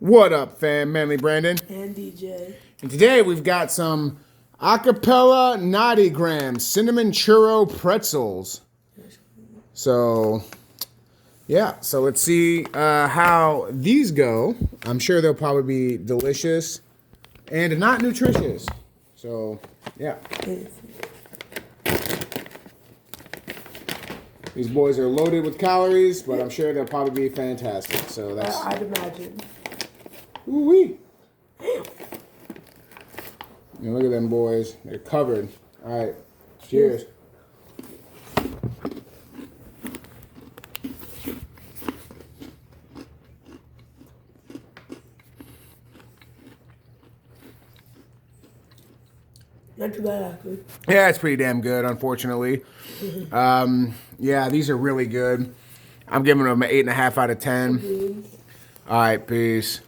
What up, fam? Manly Brandon. And DJ. And today we've got some Acapella Naughty Grams Cinnamon Churro Pretzels. So, yeah. So let's see how these go. I'm sure they'll probably be delicious and not nutritious. So, yeah. These boys are loaded with calories, but I'm sure they'll probably be fantastic. So that's... I'd imagine. Ooh-wee. And look at them boys. They're covered. All right. Cheers. Not too bad, actually. Yeah, it's pretty damn good, unfortunately. Yeah, these are really good. I'm giving them an 8.5 out of 10. All right, peace.